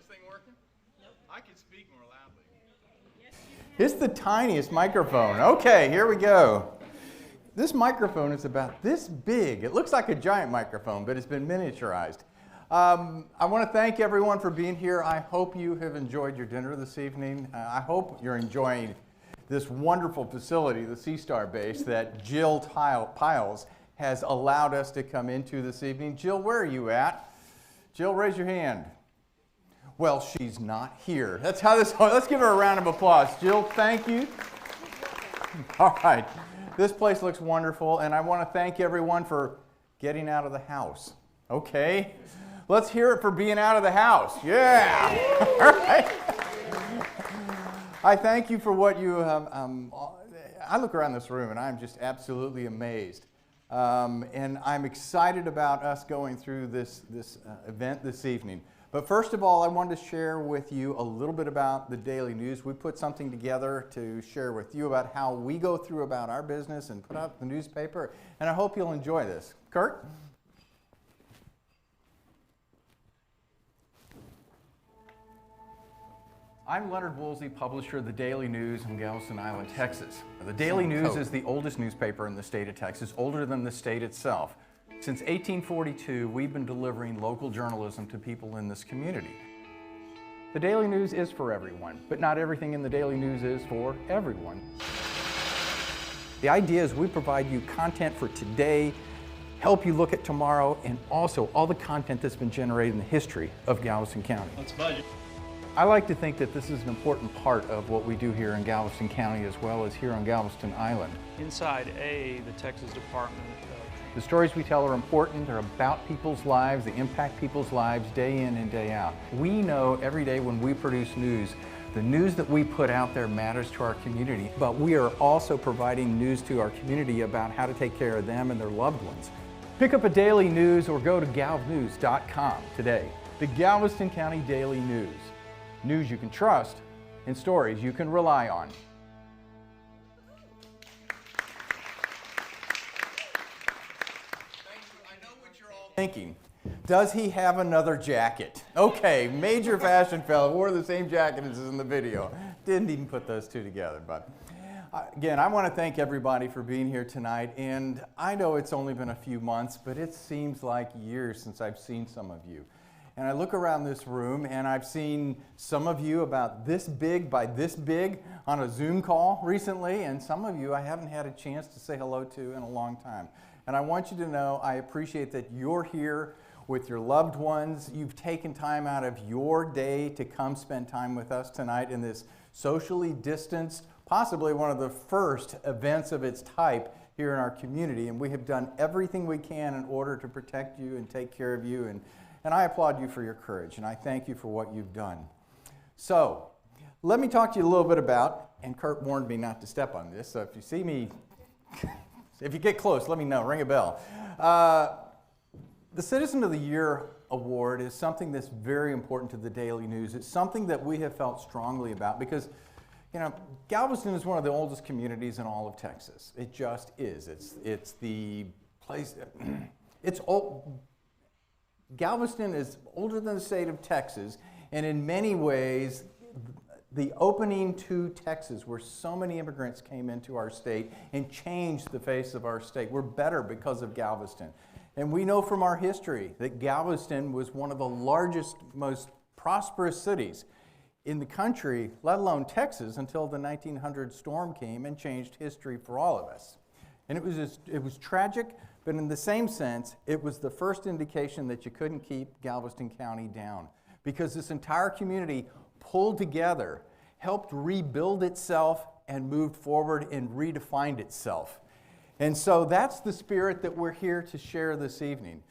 thing working? Nope. I can speak more loudly. It's the tiniest microphone. Okay, here we go. This microphone is about this big. It looks like a giant microphone, but it's been miniaturized. I want to thank everyone for being here. I hope you have enjoyed your dinner this evening. I hope you're enjoying this wonderful facility, the Seastar base, that Jill Piles has allowed us to come into this evening. Jill, where are you at? Jill, raise your hand. Well, she's not here. That's how this, let's give her a round of applause. Jill, thank you. All right. This place looks wonderful, and I want to thank everyone for getting out of the house. Okay. Let's hear it for being out of the house. Yeah. All right. I thank you for what you, I look around this room, and I'm just absolutely amazed. And I'm excited about us going through this event this evening. But first of all, I wanted to share with you a little bit about the Daily News. We put something together to share with you about how we go through about our business and put out the newspaper, and I hope you'll enjoy this. Kurt? I'm Leonard Woolsey, publisher of the Daily News in Galveston Island, Texas. The Daily News is the oldest newspaper in the state of Texas, older than the state itself. Since 1842, we've been delivering local journalism to people in this community. The Daily News is for everyone, but not everything in the Daily News is for everyone. The idea is we provide you content for today, help you look at tomorrow, and also all the content that's been generated in the history of Galveston County. Let's budget. I like to think that this is an important part of what we do here in Galveston County as well as here on Galveston Island. Inside the Texas Department The stories we tell are important. They're about people's lives. They impact people's lives day in and day out. We know every day when we produce news, the news that we put out there matters to our community, but we are also providing news to our community about how to take care of them and their loved ones. Pick up a Daily News or go to galvnews.com today. The Galveston County Daily News. News you can trust and stories you can rely on. Thinking, does he have another jacket? Okay, major fashion fella, wore the same jacket as in the video. Didn't even put those two together, but again, I want to thank everybody for being here tonight, and I know it's only been a few months, but it seems like years since I've seen some of you. And I look around this room, and I've seen some of you about this big by this big on a Zoom call recently, and some of you I haven't had a chance to say hello to in a long time. And I want you to know I appreciate that you're here with your loved ones. You've taken time out of your day to come spend time with us tonight in this socially distanced, possibly one of the first events of its type here in our community. And we have done everything we can in order to protect you and take care of you. And I applaud you for your courage, and I thank you for what you've done. So, let me talk to you a little bit about, and Kurt warned me not to step on this, so if you see me, if you get close, let me know, ring a bell. The Citizen of the Year Award is something that's very important to the Daily News. It's something that we have felt strongly about because, you know, Galveston is one of the oldest communities in all of Texas. It just is. It's the place, it's old. Galveston is older than the state of Texas, and in many ways, the opening to Texas, where so many immigrants came into our state and changed the face of our state. We're better because of Galveston. And we know from our history that Galveston was one of the largest, most prosperous cities in the country, let alone Texas, until the 1900 storm came and changed history for all of us. And it was tragic, but in the same sense, it was the first indication that you couldn't keep Galveston County down, because this entire community pulled together, helped rebuild itself, and moved forward and redefined itself. And so that's the spirit that we're here to share this evening.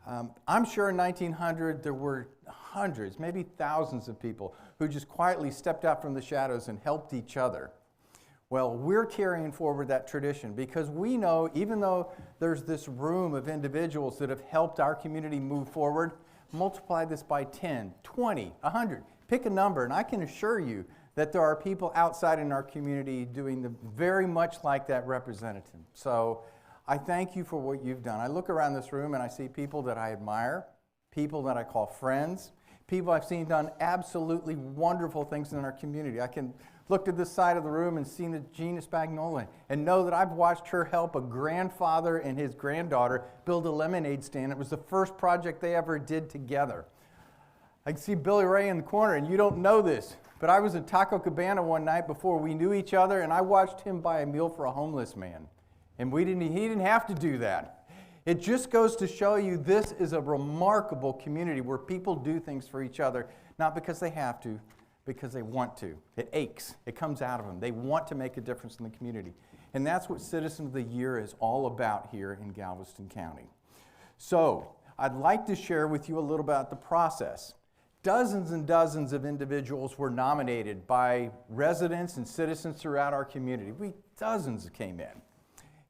I'm sure in 1900 there were hundreds, maybe thousands of people who just quietly stepped out from the shadows and helped each other. Well, we're carrying forward that tradition because we know, even though there's this room of individuals that have helped our community move forward, multiply this by 10, 20, 100, pick a number, and I can assure you that there are people outside in our community doing very much like that representative. So I thank you for what you've done. I look around this room and I see people that I admire, people that I call friends, People I've seen done absolutely wonderful things in our community. I can look to this side of the room and see Gina Spagnola and know that I've watched her help a grandfather and his granddaughter build a lemonade stand. It was the first project they ever did together. I can see Billy Ray in the corner, and you don't know this, but I was in Taco Cabana one night before we knew each other, and I watched him buy a meal for a homeless man. And he didn't have to do that. It just goes to show you this is a remarkable community where people do things for each other, not because they have to, because they want to. It aches. It comes out of them. They want to make a difference in the community. And that's what Citizen of the Year is all about here in Galveston County. So I'd like to share with you a little about the process. Dozens and dozens of individuals were nominated by residents and citizens throughout our community. Dozens came in.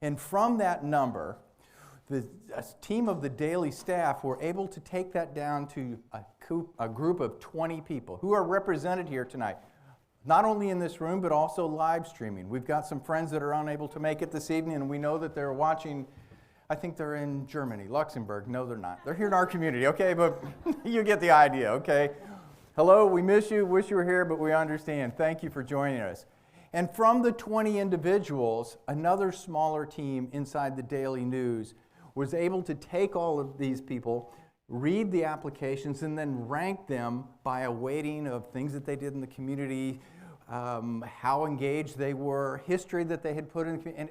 And from that number, a team of the daily staff were able to take that down to a group of 20 people who are represented here tonight, not only in this room, but also live streaming. We've got some friends that are unable to make it this evening, and we know that they're watching. I think they're in Germany, Luxembourg. No, they're not. They're here in our community, okay? But you get the idea, okay? Hello, we miss you, wish you were here, but we understand. Thank you for joining us. And from the 20 individuals, another smaller team inside the Daily News was able to take all of these people, read the applications, and then rank them by a weighting of things that they did in the community, how engaged they were, history that they had put in the community. And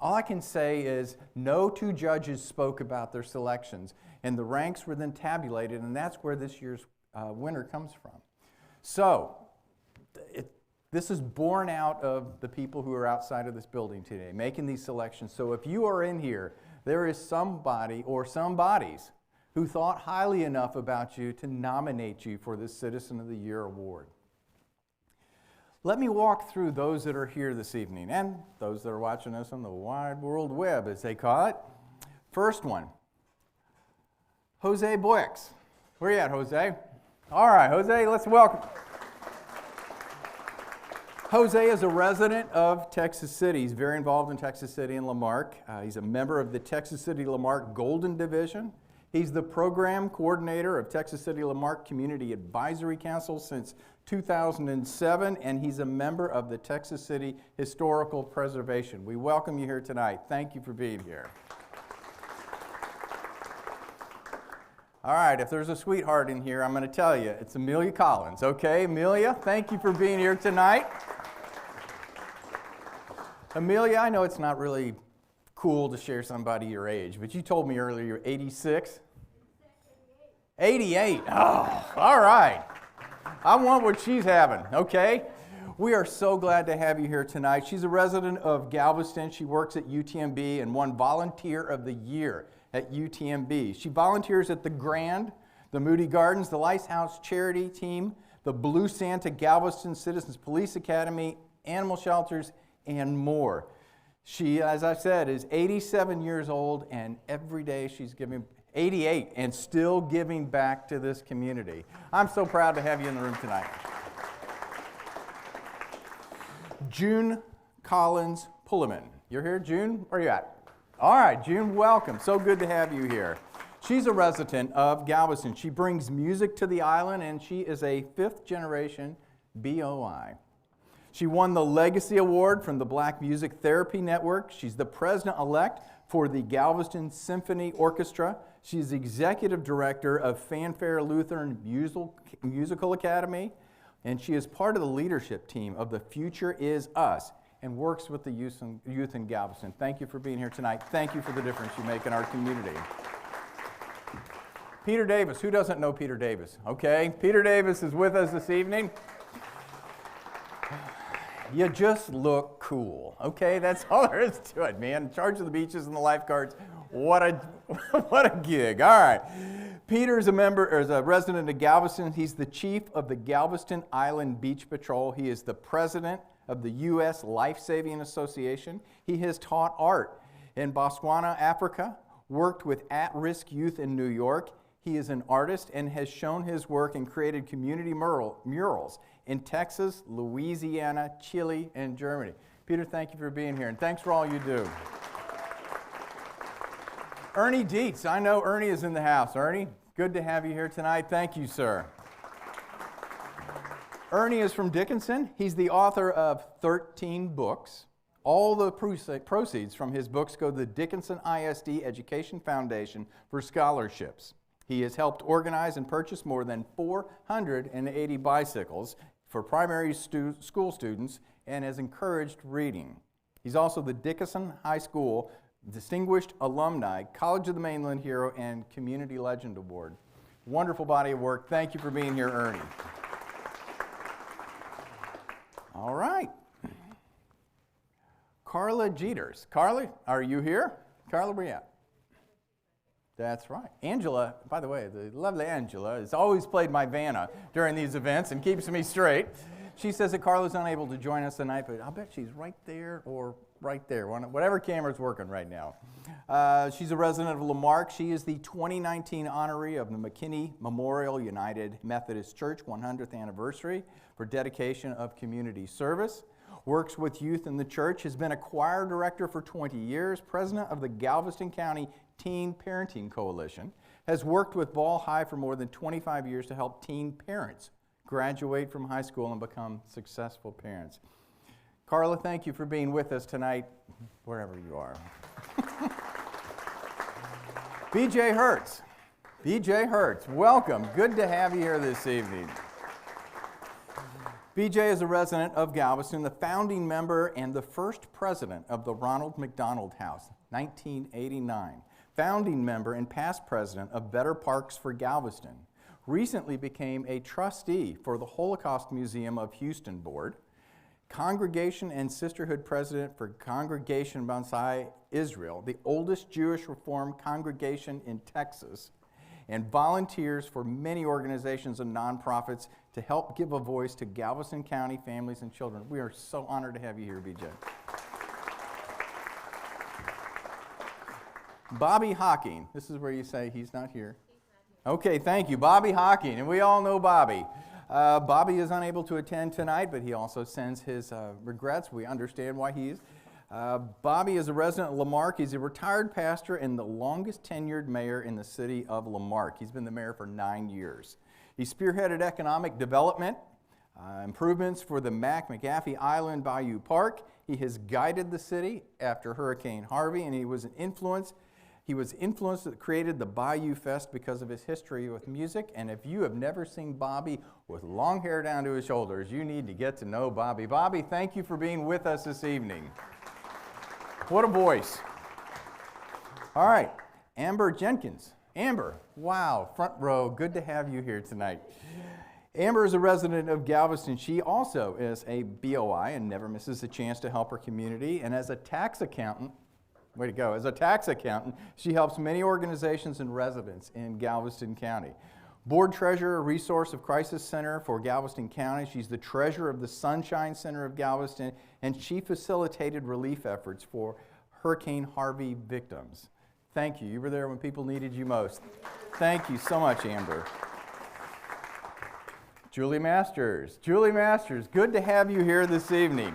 all I can say is no two judges spoke about their selections, and the ranks were then tabulated, and that's where this year's winner comes from. So this is born out of the people who are outside of this building today, making these selections. So if you are in here, there is somebody or somebodies who thought highly enough about you to nominate you for this Citizen of the Year award. Let me walk through those that are here this evening and those that are watching us on the wide world web, as they call it. First one, Jose Boix. Where are you at, Jose? All right, Jose, let's welcome. Jose is a resident of Texas City. He's very involved in Texas City and Lamarck. He's a member of the Texas City Lamarck Golden Division. He's the program coordinator of Texas City Lamarck Community Advisory Council since 2007, and he's a member of the Texas City Historical Preservation. We welcome you here tonight. Thank you for being here. All right, if there's a sweetheart in here, I'm going to tell you, it's Amelia Collins. Okay, Amelia, thank you for being here tonight. Amelia, I know it's not really cool to share somebody your age, but you told me earlier you're 86? 88. Oh, all right. I want what she's having, okay? We are so glad to have you here tonight. She's a resident of Galveston. She works at UTMB and won Volunteer of the Year at UTMB. She volunteers at the Grand, the Moody Gardens, the Lighthouse Charity Team, the Blue Santa Galveston Citizens Police Academy, animal shelters, and more. She, as I said, is 87 years old, and every day she's giving, 88, and still giving back to this community. I'm so proud to have you in the room tonight. June Collins Pulliman. You're here, June? Where are you at? All right, June, welcome. So good to have you here. She's a resident of Galveston. She brings music to the island, and she is a fifth-generation BOI. She won the Legacy Award from the Black Music Therapy Network. She's the president-elect for the Galveston Symphony Orchestra. She's the executive director of Fanfare Lutheran Musical Academy, and she is part of the leadership team of The Future Is Us and works with the youth in Galveston. Thank you for being here tonight. Thank you for the difference you make in our community. Peter Davis. Who doesn't know Peter Davis? Okay, Peter Davis is with us this evening. You just look cool, okay? That's all there is to it, man. In charge of the beaches and the lifeguards. What a gig. All right. Peter is a resident of Galveston. He's the chief of the Galveston Island Beach Patrol. He is the president of the U.S. Life Saving Association. He has taught art in Botswana, Africa, worked with at-risk youth in New York. He is an artist and has shown his work and created community murals in Texas, Louisiana, Chile, and Germany. Peter, thank you for being here, and thanks for all you do. Ernie Dietz. I know Ernie is in the house. Ernie, good to have you here tonight. Thank you, sir. Ernie is from Dickinson. He's the author of 13 books. All the proceeds from his books go to the Dickinson ISD Education Foundation for scholarships. He has helped organize and purchase more than 480 bicycles for primary school students and has encouraged reading. He's also the Dickinson High School Distinguished Alumni, College of the Mainland Hero, and Community Legend Award. Wonderful body of work. Thank you for being here, Ernie. All right. Carla Jeters. Carla, are you here? Carla, where you at? That's right. Angela, by the way, the lovely Angela, has always played my Vanna during these events and keeps me straight. She says that Carla's unable to join us tonight, but I'll bet she's right there or right there, whatever camera's working right now. She's a resident of Lamarck. She is the 2019 honoree of the McKinney Memorial United Methodist Church 100th anniversary for dedication of community service. Works with youth in the church, has been a choir director for 20 years, president of the Galveston County Teen Parenting Coalition, has worked with Ball High for more than 25 years to help teen parents graduate from high school and become successful parents. Carla, thank you for being with us tonight, wherever you are. BJ Hertz. BJ Hertz, welcome. Good to have you here this evening. BJ is a resident of Galveston, the founding member and the first president of the Ronald McDonald House, 1989. Founding member and past president of Better Parks for Galveston. Recently became a trustee for the Holocaust Museum of Houston Board. Congregation and Sisterhood President for Congregation Bonsai Israel, the oldest Jewish Reform congregation in Texas, and volunteers for many organizations and nonprofits to help give a voice to Galveston County families and children. We are so honored to have you here, BJ. Bobby Hocking. This is where you say he's not here. Okay, thank you. Bobby Hocking, and we all know Bobby. Bobby is unable to attend tonight, but he also sends his regrets. We understand why he is. Bobby is a resident of Lamarck. He's a retired pastor and the longest tenured mayor in the city of Lamarck. He's been the mayor for 9 years. He spearheaded economic development, improvements for the McAfee Island Bayou Park. He has guided the city after Hurricane Harvey, and he was influenced that created the Bayou Fest because of his history with music. And if you have never seen Bobby with long hair down to his shoulders, you need to get to know Bobby. Bobby, thank you for being with us this evening. What a voice. All right, Amber Jenkins. Amber, wow, front row, good to have you here tonight. Amber is a resident of Galveston. She also is a BOI and never misses a chance to help her community. And as a tax accountant, way to go. As a tax accountant, she helps many organizations and residents in Galveston County. Board Treasurer, Resource of Crisis Center for Galveston County. She's the treasurer of the Sunshine Center of Galveston, and she facilitated relief efforts for Hurricane Harvey victims. Thank you. You were there when people needed you most. Thank you so much, Amber. Julie Masters. Julie Masters, good to have you here this evening.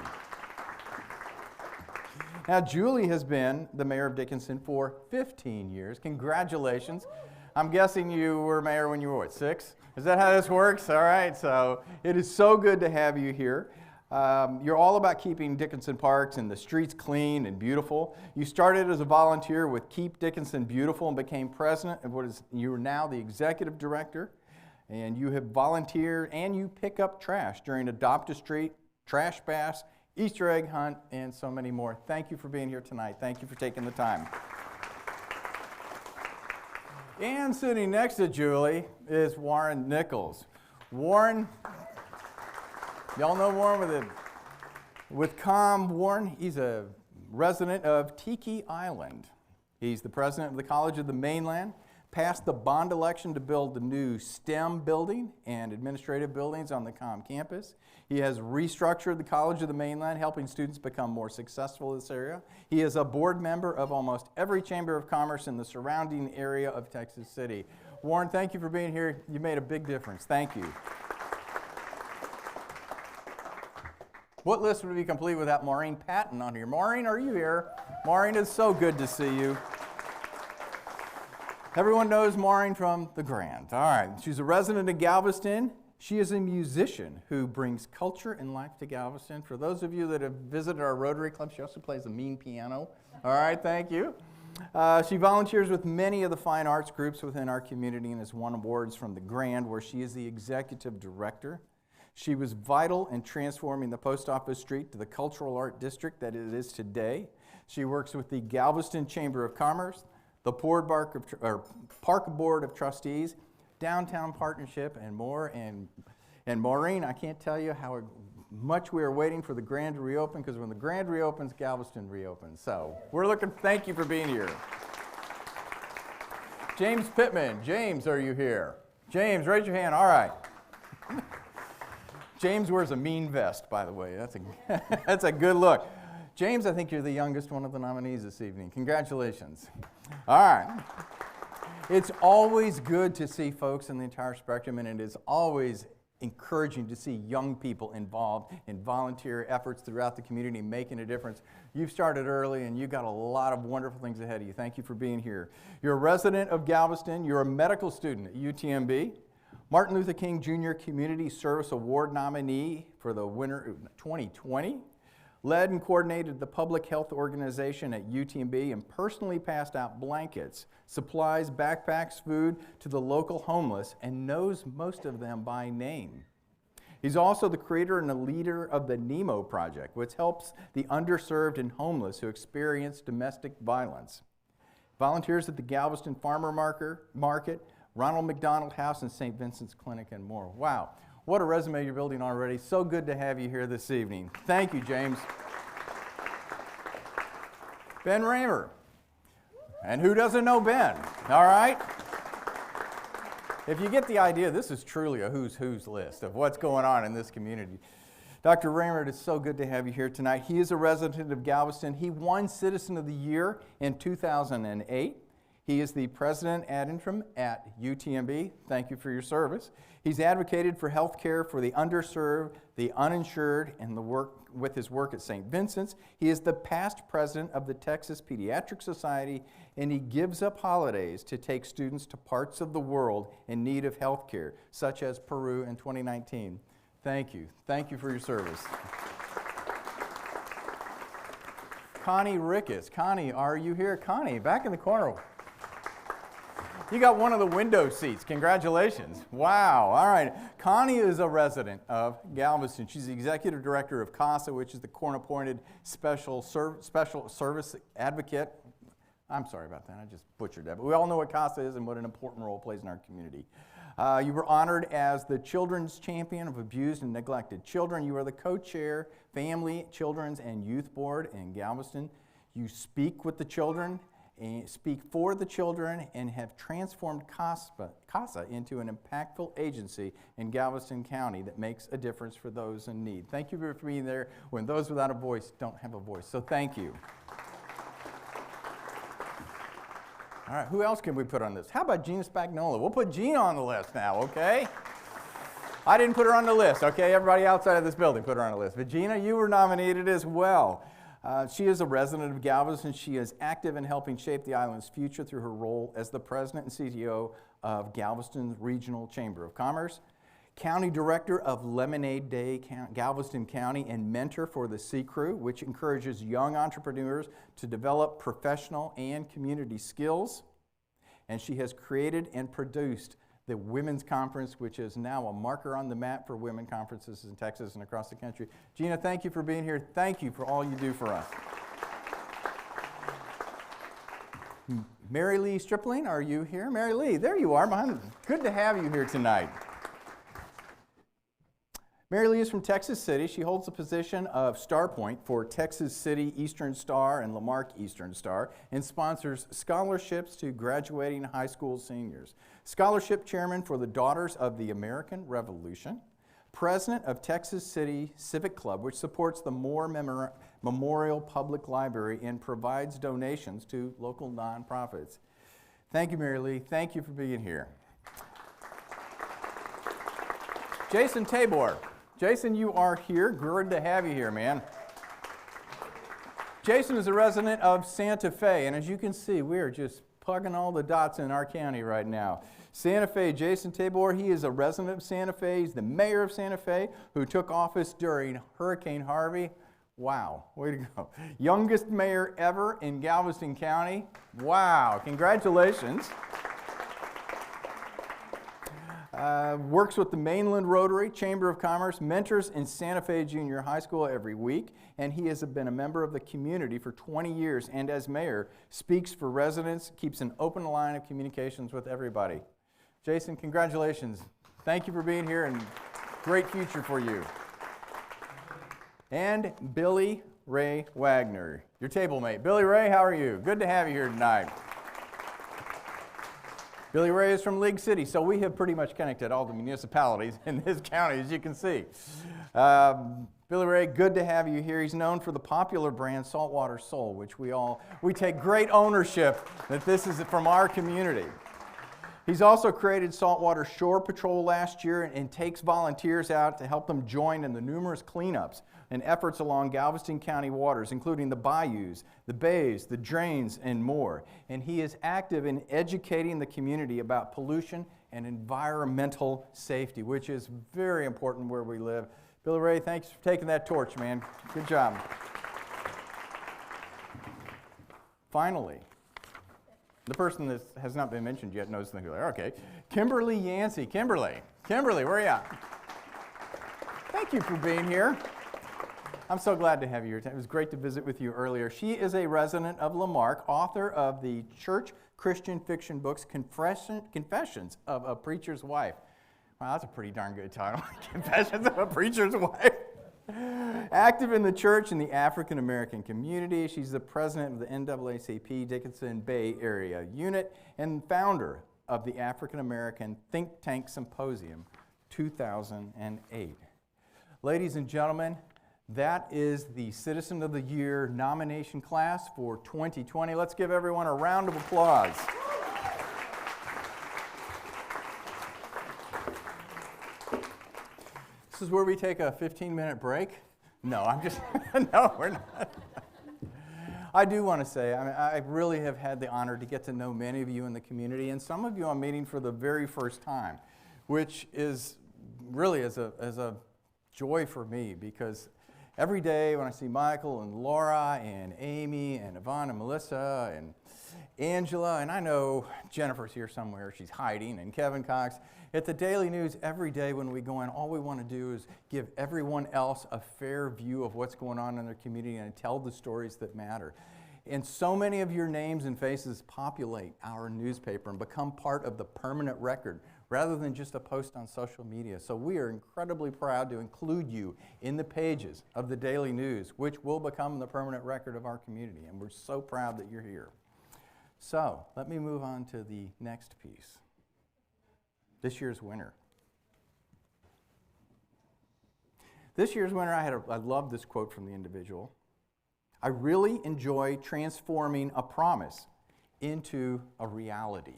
Now, Julie has been the mayor of Dickinson for 15 years. Congratulations. I'm guessing you were mayor when you were, what, 6? Is that how this works? All right, so it is so good to have you here. You're all about keeping Dickinson parks and the streets clean and beautiful. You started as a volunteer with Keep Dickinson Beautiful and became president of you are now the executive director. And you have volunteered and you pick up trash during Adopt a Street, Trash Bass, Easter egg hunt, and so many more. Thank you for being here tonight. Thank you for taking the time. And sitting next to Julie is Warren Nichols. Warren, y'all know Warren with COM. Warren, he's a resident of Tiki Island. He's the president of the College of the Mainland. Passed the bond election to build the new STEM building and administrative buildings on the COM campus. He has restructured the College of the Mainland, helping students become more successful in this area. He is a board member of almost every chamber of commerce in the surrounding area of Texas City. Warren, thank you for being here. You made a big difference. Thank you. What list would be complete without Maureen Patton on here? Maureen, are you here? Maureen, it's so good to see you. Everyone knows Maureen from the Grand. All right, she's a resident of Galveston. She is a musician who brings culture and life to Galveston. For those of you that have visited our Rotary Club, she also plays a mean piano. All right, thank you. She volunteers with many of the fine arts groups within our community and has won awards from the Grand, where she is the executive director. She was vital in transforming the Post Office Street to the cultural art district that it is today. She works with the Galveston Chamber of Commerce, the Park Board of Trustees, Downtown Partnership, and more. And Maureen, I can't tell you how much we are waiting for the Grand to reopen, because when the Grand reopens, Galveston reopens. So thank you for being here. James Pittman. James, are you here? James, raise your hand. All right. James wears a mean vest, by the way. That's a good look. James, I think you're the youngest one of the nominees this evening. Congratulations. All right. It's always good to see folks in the entire spectrum, and it is always encouraging to see young people involved in volunteer efforts throughout the community, making a difference. You've started early, and you've got a lot of wonderful things ahead of you. Thank you for being here. You're a resident of Galveston. You're a medical student at UTMB. Martin Luther King Jr. Community Service Award nominee for the winter 2020. Led and coordinated the public health organization at UTMB and personally passed out blankets, supplies, backpacks, food to the local homeless, and knows most of them by name. He's also the creator and the leader of the NEMO Project, which helps the underserved and homeless who experience domestic violence. Volunteers at the Galveston Farmer Market, Ronald McDonald House, and St. Vincent's Clinic, and more. Wow. What a resume you're building already. So good to have you here this evening. Thank you, James. Ben Raymer. And who doesn't know Ben? All right? If you get the idea, this is truly a who's who's list of what's going on in this community. Dr. Raymer, it is so good to have you here tonight. He is a resident of Galveston. He won Citizen of the Year in 2008. He is the president ad interim at UTMB. Thank you for your service. He's advocated for health care for the underserved, the uninsured, and with his work at St. Vincent's. He is the past president of the Texas Pediatric Society, and he gives up holidays to take students to parts of the world in need of health care, such as Peru in 2019. Thank you. Thank you for your service. Connie Ricketts. Connie, are you here? Connie, back in the corner. You got one of the window seats. Congratulations. Wow. All right. Connie is a resident of Galveston. She's the executive director of CASA, which is the court-appointed special service advocate. I'm sorry about that. I just butchered that. But we all know what CASA is and what an important role it plays in our community. You were honored as the Children's Champion of Abused and Neglected Children. You are the co-chair, Family, Children's, and Youth Board in Galveston. You speak with the children, and speak for the children, and have transformed CASA into an impactful agency in Galveston County that makes a difference for those in need. Thank you for being there when those without a voice don't have a voice. So thank you. All right, who else can we put on this? How about Gina Spagnola? We'll put Gina on the list now, okay? I didn't put her on the list, okay? Everybody outside of this building put her on the list. But Gina, you were nominated as well. She is a resident of Galveston. She is active in helping shape the island's future through her role as the president and CTO of Galveston Regional Chamber of Commerce, county director of Lemonade Day Galveston County, and mentor for the Sea Crew, which encourages young entrepreneurs to develop professional and community skills. And she has created and produced the Women's Conference, which is now a marker on the map for women conferences in Texas and across the country. Gina, thank you for being here. Thank you for all you do for us. Mary Lee Stripling, are you here? Mary Lee, there you are. Good to have you here tonight. Mary Lee is from Texas City. She holds the position of Star Point for Texas City Eastern Star and Lamarck Eastern Star, and sponsors scholarships to graduating high school seniors. Scholarship chairman for the Daughters of the American Revolution. President of Texas City Civic Club, which supports the Moore Memorial Public Library and provides donations to local nonprofits. Thank you, Mary Lee. Thank you for being here. Jason Tabor. Jason, you are here. Good to have you here, man. Jason is a resident of Santa Fe, and as you can see, we are just plugging all the dots in our county right now. Santa Fe, Jason Tabor, he is a resident of Santa Fe. He's the mayor of Santa Fe who took office during Hurricane Harvey. Wow, way to go. Youngest mayor ever in Galveston County. Wow, congratulations. Works with the Mainland Rotary Chamber of Commerce, mentors in Santa Fe Junior High School every week, and he has been a member of the community for 20 years, and as mayor, speaks for residents, keeps an open line of communications with everybody. Jason, congratulations. Thank you for being here, and great future for you. And Billy Ray Wagner, your table mate. Billy Ray, how are you? Good to have you here tonight. Billy Ray is from League City, so we have pretty much connected all the municipalities in this county, as you can see. Billy Ray, good to have you here. He's known for the popular brand Saltwater Soul, which we take great ownership that this is from our community. He's also created Saltwater Shore Patrol last year and takes volunteers out to help them join in the numerous cleanups and efforts along Galveston County waters, including the bayous, the bays, the drains, and more. And he is active in educating the community about pollution and environmental safety, which is very important where we live. Billy Ray, thanks for taking that torch, man. Good job. Finally, the person that has not been mentioned yet knows the thing. Okay, Kimberly Yancey. Kimberly, where are you at? Thank you for being here. I'm so glad to have you here. It was great to visit with you earlier. She is a resident of Lamarck, author of the church Christian fiction books, Confessions of a Preacher's Wife. Wow, that's a pretty darn good title. Confessions of a Preacher's Wife. Active in the church and the African American community. She's the president of the NAACP Dickinson Bay Area Unit and founder of the African American Think Tank Symposium 2008. Ladies and gentlemen, that is the Citizen of the Year nomination class for 2020. Let's give everyone a round of applause. This is where we take a 15-minute break. No, I'm just, no, we're not. I do want to say, I really have had the honor to get to know many of you in the community, and some of you I'm meeting for the very first time, which is really is a joy for me, because every day when I see Michael and Laura and Amy and Yvonne and Melissa and Angela, and I know Jennifer's here somewhere, she's hiding, and Kevin Cox. At the Daily News, every day when we go in, all we want to do is give everyone else a fair view of what's going on in their community and tell the stories that matter. And so many of your names and faces populate our newspaper and become part of the permanent record rather than just a post on social media. So we are incredibly proud to include you in the pages of the Daily News, which will become the permanent record of our community. And we're so proud that you're here. So let me move on to the next piece. This year's winner. This year's winner, I love this quote from the individual. I really enjoy transforming a promise into a reality.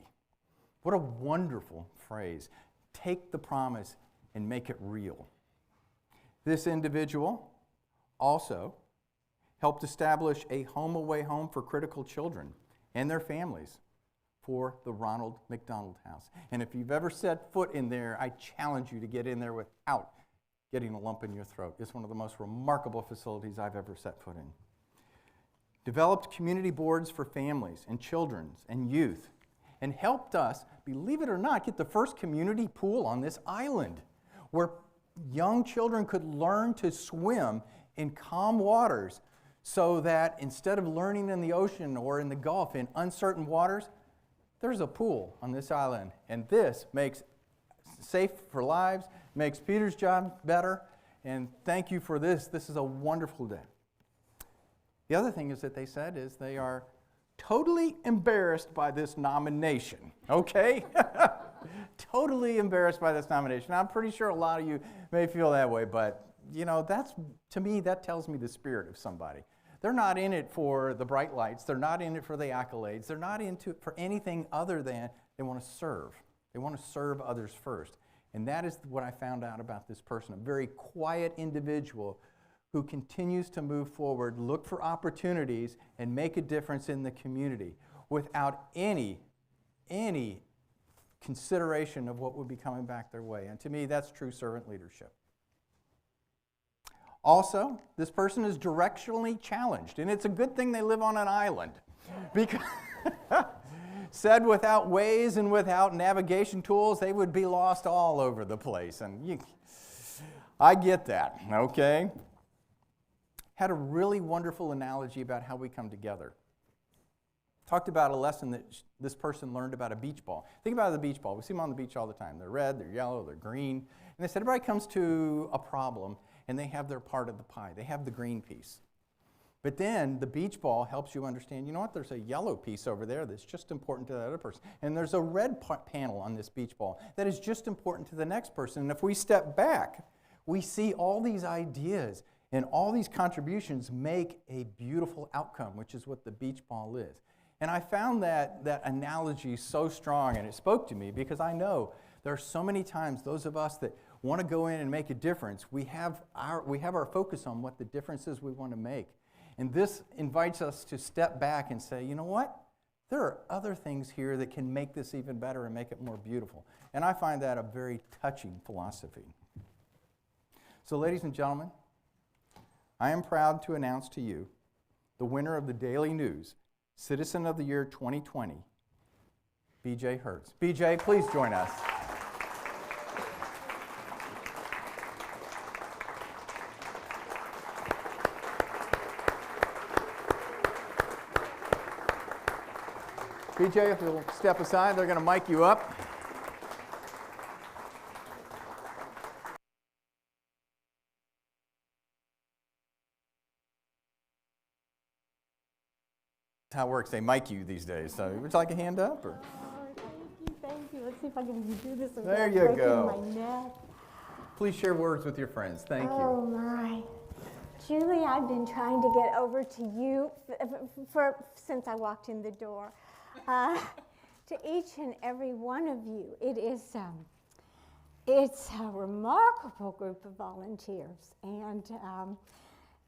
What a wonderful phrase. Take the promise and make it real. This individual also helped establish a home-away home for critical children and their families for the Ronald McDonald House. And if you've ever set foot in there, I challenge you to get in there without getting a lump in your throat. It's one of the most remarkable facilities I've ever set foot in. Developed community boards for families and children and youth, and helped us, believe it or not, get the first community pool on this island where young children could learn to swim in calm waters so that instead of learning in the ocean or in the Gulf in uncertain waters, there's a pool on this island. And this makes safe for lives, makes Peter's job better, and thank you for this. This is a wonderful day. The other thing is that they said is they are totally embarrassed by this nomination, okay? Totally embarrassed by this nomination. I'm pretty sure a lot of you may feel that way, but you know, to me, that tells me the spirit of somebody. They're not in it for the bright lights. They're not in it for the accolades. They're not into it for anything other than they want to serve. They want to serve others first. And that is what I found out about this person, a very quiet individual who continues to move forward, look for opportunities, and make a difference in the community without any consideration of what would be coming back their way. And to me, that's true servant leadership. Also, this person is directionally challenged, and it's a good thing they live on an island, because said without Waze and without navigation tools, they would be lost all over the place. And I get that, okay? Had a really wonderful analogy about how we come together. Talked about a lesson that this person learned about a beach ball. Think about the beach ball. We see them on the beach all the time. They're red, they're yellow, they're green. And they said everybody comes to a problem and they have their part of the pie. They have the green piece. But then the beach ball helps you understand, you know what, there's a yellow piece over there that's just important to that other person. And there's a red panel on this beach ball that is just important to the next person. And if we step back, we see all these ideas and all these contributions make a beautiful outcome, which is what the beach ball is. And I found that analogy so strong, and it spoke to me because I know there are so many times those of us that want to go in and make a difference, we have our focus on what the differences we want to make. And this invites us to step back and say, you know what? There are other things here that can make this even better and make it more beautiful. And I find that a very touching philosophy. So, ladies and gentlemen, I am proud to announce to you the winner of the Daily News Citizen of the Year 2020, B.J. Hertz. B.J., please join us. B.J., if you'll step aside, they're going to mic you up. How it works. They mic you these days. So would you like a hand up? Or? Oh, thank you. Let's see if I can do this without There you breaking go. my neck. Please share words with your friends. Thank Oh, you. my. Julie, I've been trying to get over to you since I walked in the door. To each and every one of you, it's a remarkable group of volunteers. And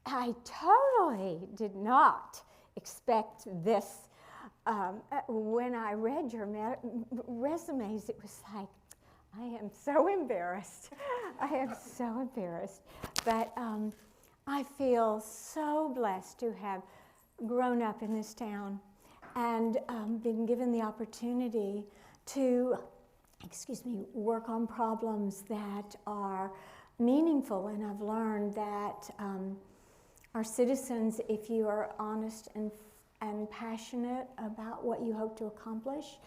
I totally did not expect this. When I read your resumes, it was like, I am so embarrassed. I am so embarrassed. But I feel so blessed to have grown up in this town and been given the opportunity to, work on problems that are meaningful. And I've learned that our citizens, if you are honest and passionate about what you hope to accomplish,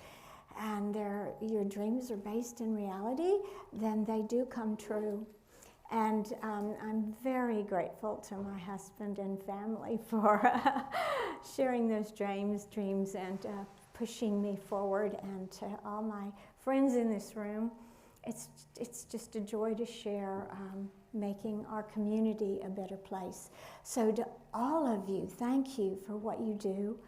and your dreams are based in reality, then they do come true. And I'm very grateful to my husband and family for sharing those dreams and pushing me forward, and to all my friends in this room. It's just a joy to share making our community a better place. So to all of you, thank you for what you do.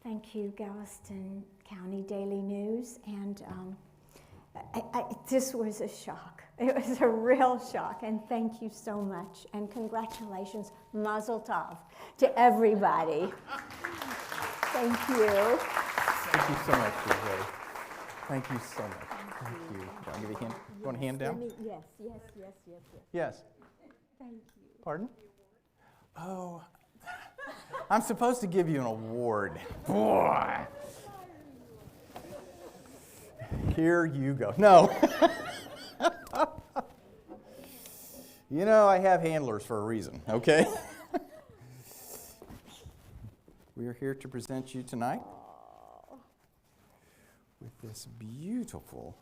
Thank you, Galveston County Daily News. And this was a shock. It was a real shock, and thank you so much. And congratulations, Mazel Tov, to everybody. Thank you. Thank you so much, B.J. Thank you so much. Thank you. Do I give you a hand? You want a hand down? Yes. Yes. Thank you. Pardon? Oh, I'm supposed to give you an award. Boy. Here you go. No. You know, I have handlers for a reason, okay? We are here to present you tonight with this beautiful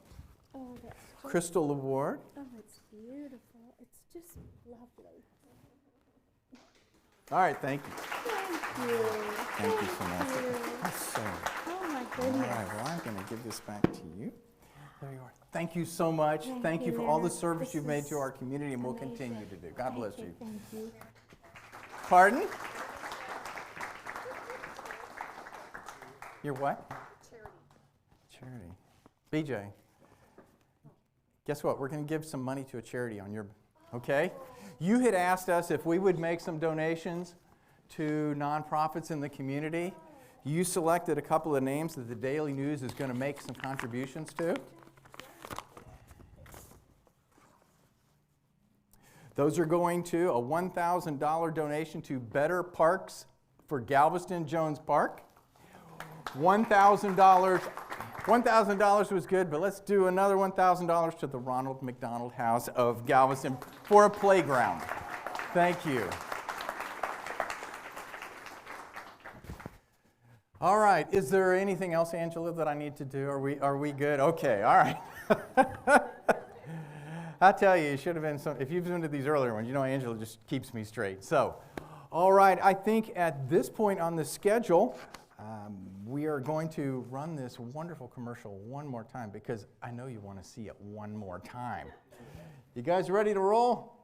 Crystal Award. Oh, it's beautiful. It's just lovely. All right, thank you. Thank you. Thank you so much. you. That's so much. Oh, my All goodness. right, well, I'm going to give this back to you. There you are. Thank you so much. Thank you for all the Leonard. service This you've made is to our community and will amazing. continue to do. God bless you. Thank you. Pardon? Your what? Charity. BJ, guess what? We're going to give some money to a charity on your, okay? You had asked us if we would make some donations to nonprofits in the community. You selected a couple of names that the Daily News is going to make some contributions to. Those are going to a $1,000 donation to Better Parks for Galveston Jones Park. $1,000 was good, but let's do another $1,000 to the Ronald McDonald House of Galveston for a playground. Thank you. All right, is there anything else, Angela, that I need to do? Are we good? Okay, all right. I tell you, it should have been if you've been to these earlier ones, you know Angela just keeps me straight. So, all right, I think at this point on the schedule, we are going to run this wonderful commercial one more time because I know you want to see it one more time. You guys ready to roll?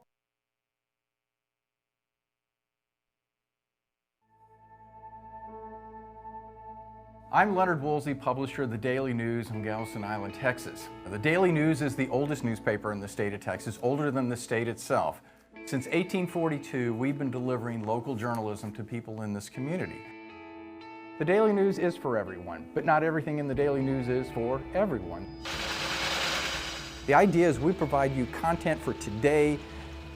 I'm Leonard Woolsey, publisher of the Daily News in Galveston Island, Texas. The Daily News is the oldest newspaper in the state of Texas, older than the state itself. Since 1842, we've been delivering local journalism to people in this community. The Daily News is for everyone, but not everything in the Daily News is for everyone. The idea is we provide you content for today,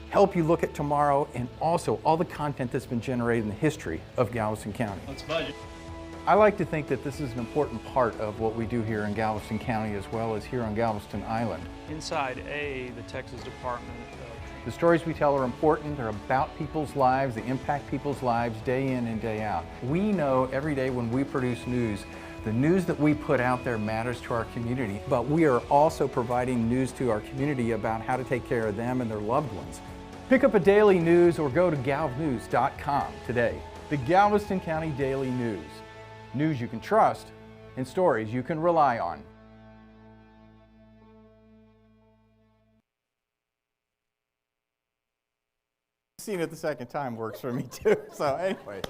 help you look at tomorrow, and also all the content that's been generated in the history of Galveston County. Let's budget. I like to think that this is an important part of what we do here in Galveston County as well as here on Galveston Island. Inside A, the Texas Department of The stories we tell are important. They're about people's lives. They impact people's lives day in and day out. We know every day when we produce news, the news that we put out there matters to our community, but we are also providing news to our community about how to take care of them and their loved ones. Pick up a Daily News or go to galvnews.com today. The Galveston County Daily News. News you can trust and stories you can rely on. Seeing it the second time works for me too. So anyway,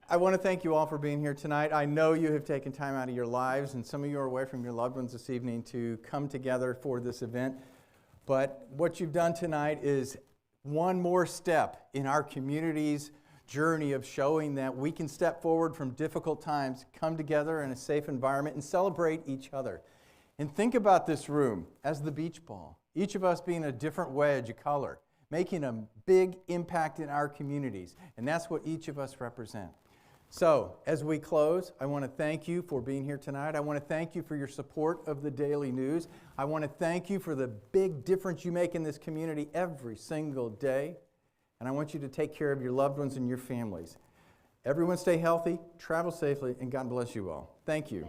I want to thank you all for being here tonight. I know you have taken time out of your lives, and some of you are away from your loved ones this evening to come together for this event. But what you've done tonight is one more step in our community's journey of showing that we can step forward from difficult times, come together in a safe environment, and celebrate each other. And think about this room as the beach ball, each of us being a different wedge of color, making a big impact in our communities. And that's what each of us represent. So, as we close, I want to thank you for being here tonight. I want to thank you for your support of the Daily News. I want to thank you for the big difference you make in this community every single day. And I want you to take care of your loved ones and your families. Everyone stay healthy, travel safely, and God bless you all. Thank you.